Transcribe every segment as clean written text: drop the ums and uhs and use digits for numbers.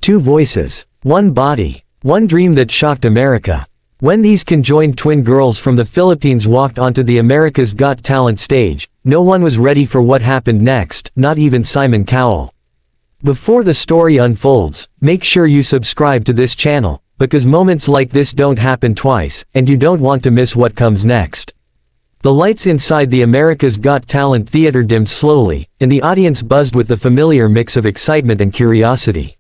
Two voices, one body, one dream that shocked America. When these conjoined twin girls from the Philippines walked onto the America's Got Talent stage, no one was ready for what happened next, not even Simon Cowell. Before the story unfolds, make sure you subscribe to this channel, because moments like this don't happen twice, and you don't want to miss what comes next. The lights inside the America's Got Talent theater dimmed slowly, and the audience buzzed with the familiar mix of excitement and curiosity.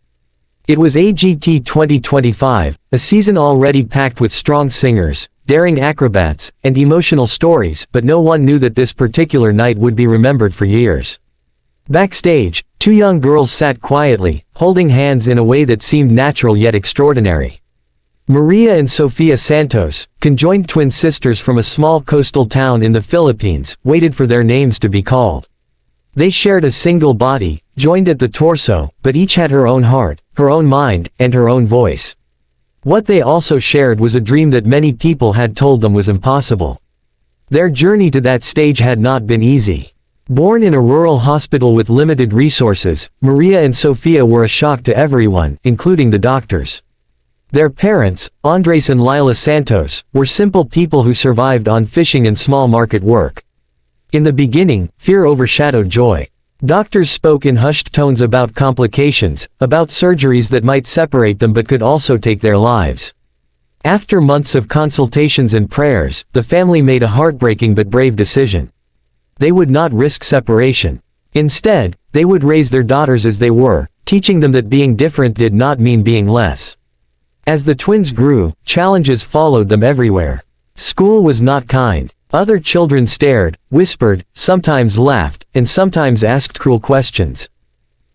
It was AGT 2025, a season already packed with strong singers, daring acrobats, and emotional stories, but no one knew that this particular night would be remembered for years. Backstage, two young girls sat quietly, holding hands in a way that seemed natural yet extraordinary. Maria and Sofia Santos, conjoined twin sisters from a small coastal town in the Philippines, waited for their names to be called. They shared a single body, joined at the torso, but each had her own heart, her own mind, and her own voice. What they also shared was a dream that many people had told them was impossible. Their journey to that stage had not been easy. Born in a rural hospital with limited resources, Maria and Sofia were a shock to everyone, including the doctors. Their parents, Andres and Lila Santos, were simple people who survived on fishing and small market work. In the beginning, fear overshadowed joy. Doctors spoke in hushed tones about complications, about surgeries that might separate them but could also take their lives. After months of consultations and prayers, the family made a heartbreaking but brave decision. They would not risk separation. Instead, they would raise their daughters as they were, teaching them that being different did not mean being less. As the twins grew, challenges followed them everywhere. School was not kind. Other children stared, whispered, sometimes laughed, and sometimes asked cruel questions.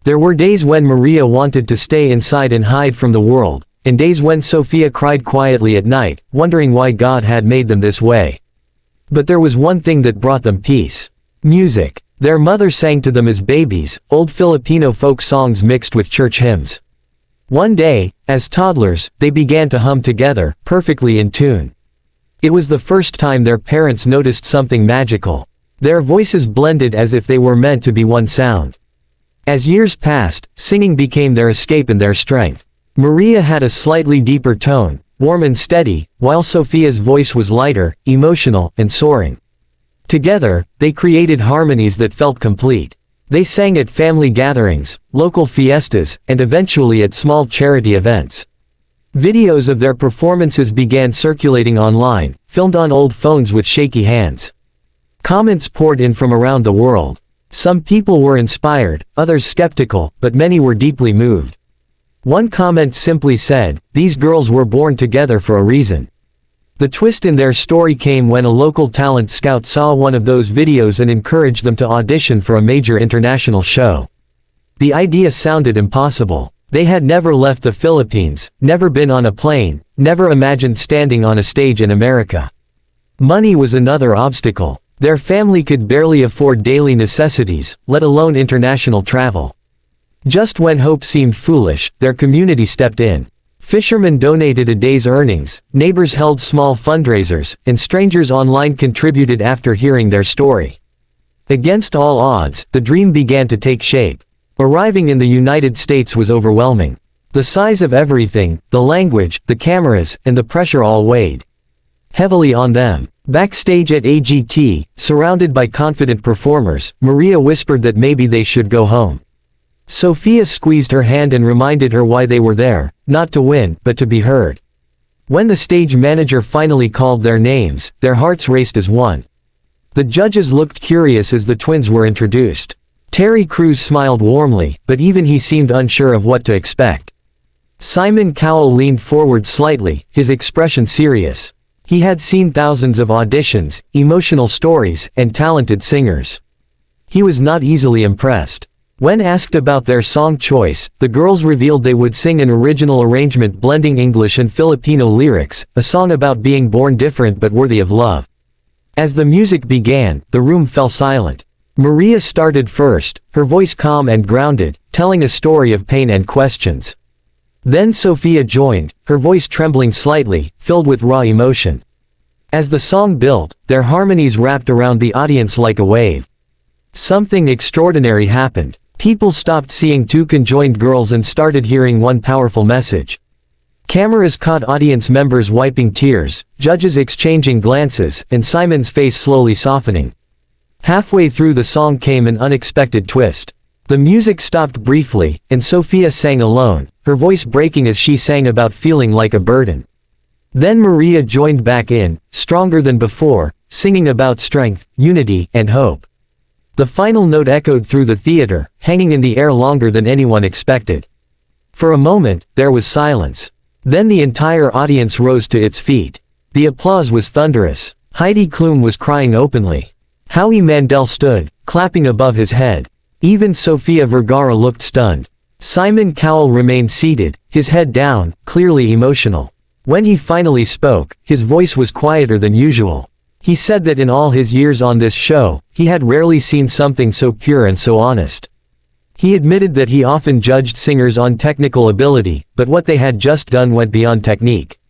There were days when Maria wanted to stay inside and hide from the world, and days when Sofia cried quietly at night, wondering why God had made them this way. But there was one thing that brought them peace. Music. Their mother sang to them as babies, old Filipino folk songs mixed with church hymns. One day, as toddlers, they began to hum together, perfectly in tune. It was the first time their parents noticed something magical. Their voices blended as if they were meant to be one sound. As years passed, singing became their escape and their strength. Maria had a slightly deeper tone, warm and steady, while Sofia's voice was lighter, emotional, and soaring. Together, they created harmonies that felt complete. They sang at family gatherings, local fiestas, and eventually at small charity events. Videos of their performances began circulating online, filmed on old phones with shaky hands. Comments poured in from around the world. Some people were inspired, others skeptical, but many were deeply moved. One comment simply said, "These girls were born together for a reason." The twist in their story came when a local talent scout saw one of those videos and encouraged them to audition for a major international show. The idea sounded impossible. They had never left the Philippines, never been on a plane, never imagined standing on a stage in America. Money was another obstacle. Their family could barely afford daily necessities, let alone international travel. Just when hope seemed foolish, their community stepped in. Fishermen donated a day's earnings, neighbors held small fundraisers, and strangers online contributed after hearing their story. Against all odds, the dream began to take shape. Arriving in the United States was overwhelming. The size of everything, the language, the cameras, and the pressure all weighed heavily on them. Backstage at AGT, surrounded by confident performers, Maria whispered that maybe they should go home. Sofia squeezed her hand and reminded her why they were there, not to win, but to be heard. When the stage manager finally called their names, their hearts raced as one. The judges looked curious as the twins were introduced. Terry Crews smiled warmly, but even he seemed unsure of what to expect. Simon Cowell leaned forward slightly, his expression serious. He had seen thousands of auditions, emotional stories, and talented singers. He was not easily impressed. When asked about their song choice, the girls revealed they would sing an original arrangement blending English and Filipino lyrics, a song about being born different but worthy of love. As the music began, the room fell silent. Maria started first, her voice calm and grounded, telling a story of pain and questions. Then Sofia joined, her voice trembling slightly, filled with raw emotion. As the song built, their harmonies wrapped around the audience like a wave. Something extraordinary happened. People stopped seeing two conjoined girls and started hearing one powerful message. Cameras caught audience members wiping tears, judges exchanging glances, and Simon's face slowly softening. Halfway through the song came an unexpected twist. The music stopped briefly, and Sophia sang alone, her voice breaking as she sang about feeling like a burden. Then Maria joined back in, stronger than before, singing about strength, unity, and hope. The final note echoed through the theater, hanging in the air longer than anyone expected. For a moment, there was silence. Then the entire audience rose to its feet. The applause was thunderous. Heidi Klum was crying openly. Howie Mandel stood, clapping above his head. Even Sofia Vergara looked stunned. Simon Cowell remained seated, his head down, clearly emotional. When he finally spoke, his voice was quieter than usual. He said that in all his years on this show, he had rarely seen something so pure and so honest. He admitted that he often judged singers on technical ability, but what they had just done went beyond technique.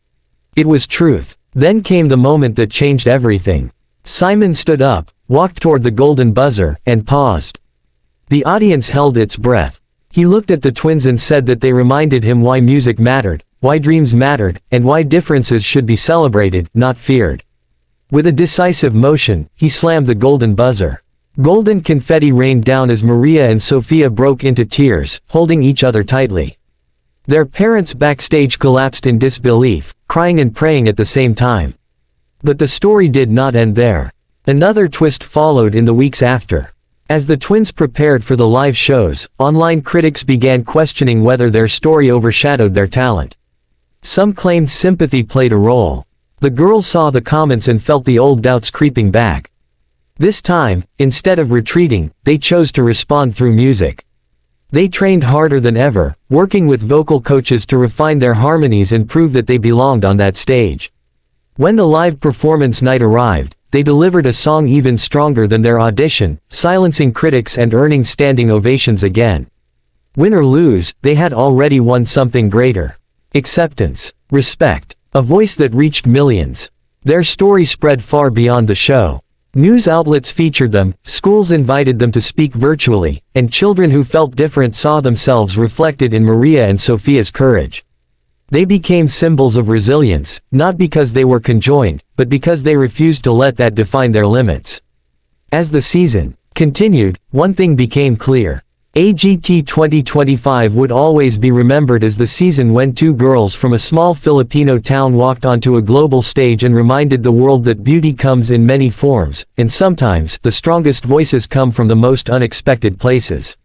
It was truth. Then came the moment that changed everything. Simon stood up, walked toward the golden buzzer, and paused. The audience held its breath. He looked at the twins and said that they reminded him why music mattered, why dreams mattered, and why differences should be celebrated, not feared. With a decisive motion, he slammed the golden buzzer. Golden confetti rained down as Maria and Sophia broke into tears, holding each other tightly. Their parents backstage collapsed in disbelief, crying and praying at the same time. But the story did not end there. Another twist followed in the weeks after. As the twins prepared for the live shows, online critics began questioning whether their story overshadowed their talent. Some claimed sympathy played a role. The girls saw the comments and felt the old doubts creeping back. This time, instead of retreating, they chose to respond through music. They trained harder than ever, working with vocal coaches to refine their harmonies and prove that they belonged on that stage. When the live performance night arrived, they delivered a song even stronger than their audition, silencing critics and earning standing ovations again. Win or lose, they had already won something greater. Acceptance. Respect. A voice that reached millions. Their story spread far beyond the show. News outlets featured them, schools invited them to speak virtually, and children who felt different saw themselves reflected in Maria and Sophia's courage. They became symbols of resilience, not because they were conjoined, but because they refused to let that define their limits. As the season continued, one thing became clear. AGT 2025 would always be remembered as the season when two girls from a small Filipino town walked onto a global stage and reminded the world that beauty comes in many forms, and sometimes, the strongest voices come from the most unexpected places.